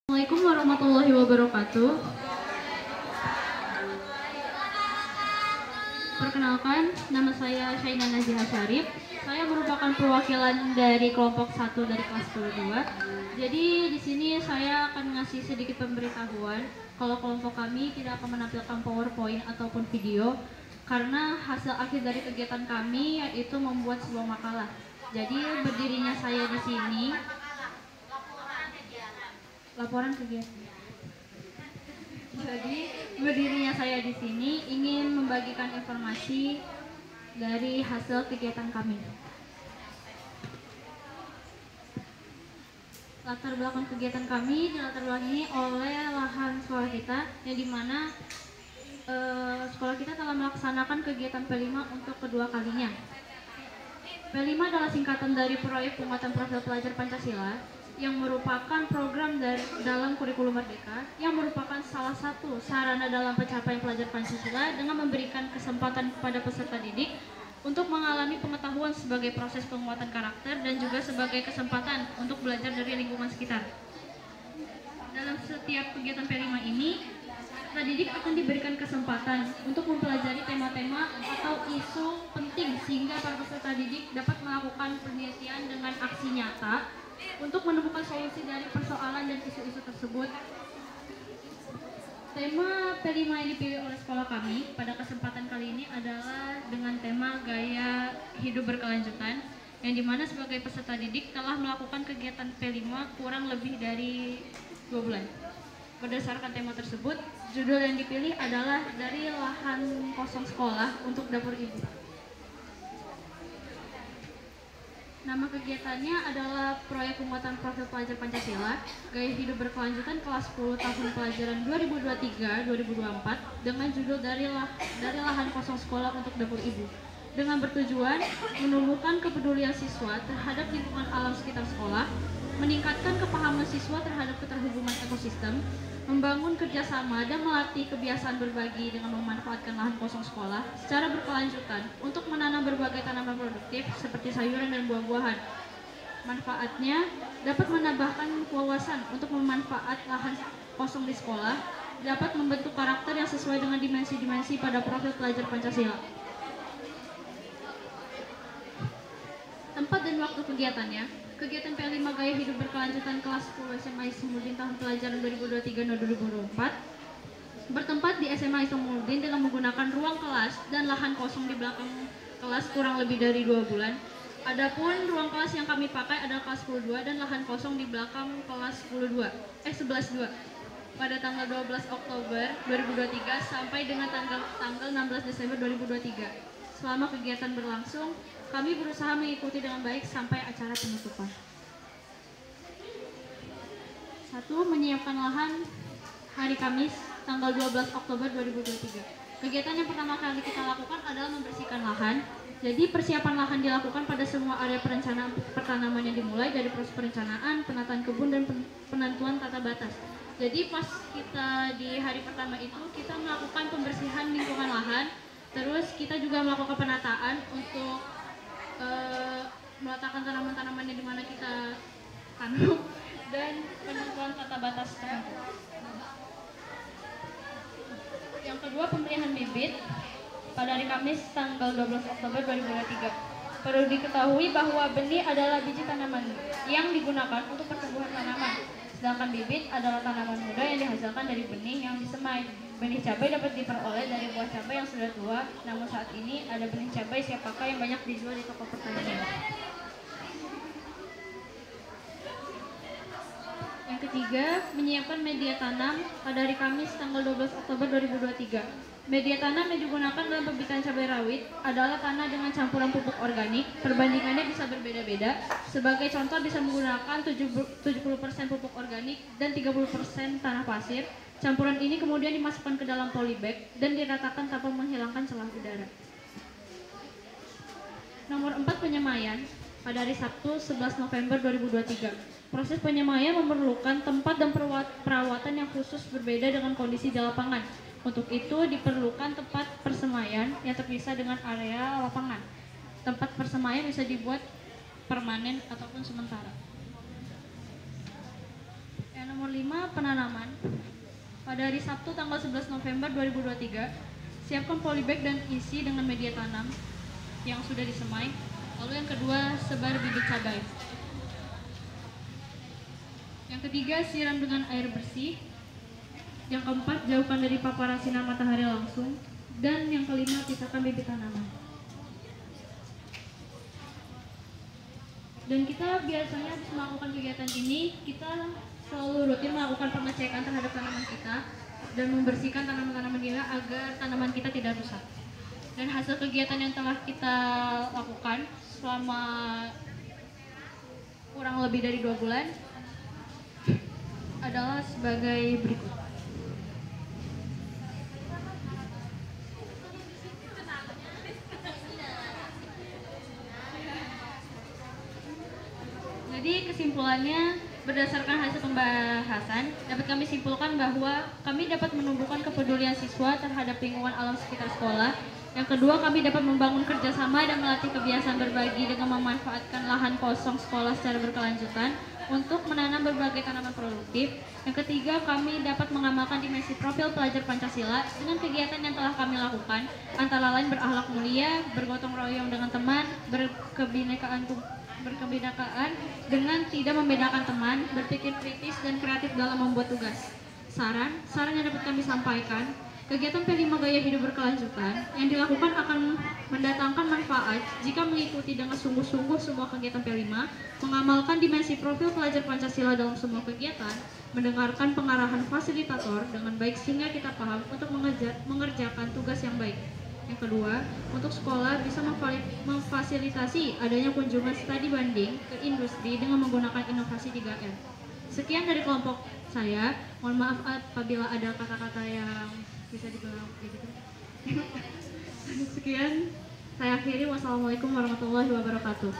Assalamualaikum warahmatullahi wabarakatuh. Perkenalkan, nama saya Syaina Naziha Syarif. Saya merupakan perwakilan dari kelompok 1 dari kelas 22. Jadi di sini saya akan ngasih sedikit pemberitahuan kalau kelompok kami tidak akan menampilkan PowerPoint ataupun video karena hasil akhir dari kegiatan kami yaitu membuat sebuah makalah. Jadi berdirinya saya di sini laporan kegiatan. Jadi berdirinya saya di sini ingin membagikan informasi dari hasil kegiatan kami. Latar belakang kegiatan kami dilatar belakangi oleh lahan sekolah kita, yang dimana sekolah kita telah melaksanakan kegiatan P5 untuk kedua kalinya. P5 adalah singkatan dari proyek penguatan profil pelajar Pancasila, yang merupakan program dalam kurikulum Merdeka yang merupakan salah satu sarana dalam pencapaian pelajar Pancasila dengan memberikan kesempatan kepada peserta didik untuk mengalami pengetahuan sebagai proses penguatan karakter dan juga sebagai kesempatan untuk belajar dari lingkungan sekitar. Dalam setiap kegiatan P5 ini, peserta didik akan diberikan kesempatan untuk mempelajari tema-tema atau isu penting sehingga para peserta didik dapat melakukan penelitian dengan aksi nyata untuk menemukan solusi dari persoalan dan isu-isu tersebut. Tema P5 yang dipilih oleh sekolah kami pada kesempatan kali ini adalah dengan tema gaya hidup berkelanjutan, yang dimana sebagai peserta didik telah melakukan kegiatan P5 kurang lebih dari 2 bulan. Berdasarkan tema tersebut, judul yang dipilih adalah dari lahan kosong sekolah untuk dapur ibu. Nama kegiatannya adalah Proyek Penguatan Profil Pelajar Pancasila, Gaya Hidup Berkelanjutan kelas 10 tahun pelajaran 2023-2024 dengan judul dari lahan kosong sekolah untuk dapur ibu. Dengan bertujuan menumbuhkan kepedulian siswa terhadap lingkungan alam sekitar sekolah, meningkatkan kepahaman siswa terhadap keterhubungan ekosistem, membangun kerjasama dan melatih kebiasaan berbagi dengan memanfaatkan lahan kosong sekolah secara berkelanjutan untuk menanam berbagai tanaman produktif seperti sayuran dan buah-buahan. Manfaatnya dapat menambahkan wawasan untuk memanfaat lahan kosong di sekolah, dapat membentuk karakter yang sesuai dengan dimensi-dimensi pada profil pelajar Pancasila. Tempat dan waktu kegiatannya. Kegiatan P5 Gaya Hidup Berkelanjutan kelas 10 SMA Ismuddin tahun pelajaran 2023-2024 bertempat di SMA Ismuddin dengan menggunakan ruang kelas dan lahan kosong di belakang kelas kurang lebih dari 2 bulan. Adapun ruang kelas yang kami pakai adalah kelas 10-2 dan lahan kosong di belakang kelas 11-2 pada tanggal 12 Oktober 2023 sampai dengan tanggal 16 Desember 2023. Selama kegiatan berlangsung, kami berusaha mengikuti dengan baik sampai acara penutupan. 1. Menyiapkan lahan hari Kamis tanggal 12 Oktober 2023. Kegiatan yang pertama kali kita lakukan adalah membersihkan lahan. Jadi persiapan lahan dilakukan pada semua area perencanaan pertanaman yang dimulai dari proses perencanaan, penataan kebun, dan penentuan tata batas. Jadi pas kita di hari pertama itu kita melakukan pembersihan lingkungan lahan, terus kita juga melakukan penataan untuk meletakkan tanaman-tanaman yang dimana kita tanam dan penentuan tata batas tertentu. Yang kedua, pemberian bibit pada hari Kamis tanggal 12 Oktober 2023. Perlu diketahui bahwa benih adalah biji tanaman yang digunakan untuk pertumbuhan tanaman, sedangkan bibit adalah tanaman muda yang dihasilkan dari benih yang disemai. Benih cabai dapat diperoleh dari buah cabai yang sudah tua, namun saat ini ada benih cabai siap pakai yang banyak dijual di toko pertanian. Yang ketiga, menyiapkan media tanam pada hari Kamis tanggal 12 Oktober 2023. Media tanam yang digunakan dalam pembibitan cabai rawit adalah tanah dengan campuran pupuk organik. Perbandingannya bisa berbeda-beda. Sebagai contoh bisa menggunakan 70% pupuk organik dan 30% tanah pasir. Campuran ini kemudian dimasukkan ke dalam polybag dan diratakan tanpa menghilangkan celah udara. Nomor 4, penyemaian pada hari Sabtu 11 November 2023. Proses penyemaian memerlukan tempat dan perawatan yang khusus berbeda dengan kondisi di lapangan. Untuk itu diperlukan tempat persemaian yang terpisah dengan area lapangan. Tempat persemaian bisa dibuat permanen ataupun sementara. Yang Nomor 5, penanaman. Pada hari Sabtu tanggal 11 November 2023, siapkan polybag dan isi dengan media tanam yang sudah disemai. Lalu yang kedua, sebar bibit cabai. Yang ketiga, siram dengan air bersih. Yang keempat, jauhkan dari paparan sinar matahari langsung. Dan yang kelima, pisahkan bibit tanaman. Dan kita biasanya habis melakukan kegiatan ini, kita selalu rutin melakukan pengecekan terhadap tanaman kita dan membersihkan tanaman-tanaman kita agar tanaman kita tidak rusak. Dan hasil kegiatan yang telah kita lakukan selama kurang lebih dari 2 bulan adalah sebagai berikut. Jadi kesimpulannya, berdasarkan hasil pembahasan, dapat kami simpulkan bahwa kami dapat menumbuhkan kepedulian siswa terhadap lingkungan alam sekitar sekolah. Yang kedua, kami dapat membangun kerjasama dan melatih kebiasaan berbagi dengan memanfaatkan lahan kosong sekolah secara berkelanjutan untuk menanam berbagai tanaman produktif. Yang ketiga, kami dapat mengamalkan dimensi profil pelajar Pancasila dengan kegiatan yang telah kami lakukan, antara lain berakhlak mulia, bergotong royong dengan teman, berkebinekaan dengan tidak membedakan teman, berpikir kritis dan kreatif dalam membuat tugas. Saran yang dapat kami sampaikan, kegiatan P5 Gaya Hidup Berkelanjutan yang dilakukan akan mendatangkan manfaat jika mengikuti dengan sungguh-sungguh semua kegiatan P5, mengamalkan dimensi profil pelajar Pancasila dalam semua kegiatan, mendengarkan pengarahan fasilitator dengan baik sehingga kita paham untuk mengerjakan tugas yang baik. Yang kedua, untuk sekolah bisa memfasilitasi adanya kunjungan studi banding ke industri dengan menggunakan inovasi 3R. Sekian dari kelompok saya. Mohon maaf apabila ada kata-kata yang bisa dibilang gitu. Sekian, saya akhiri. Wassalamualaikum warahmatullahi wabarakatuh.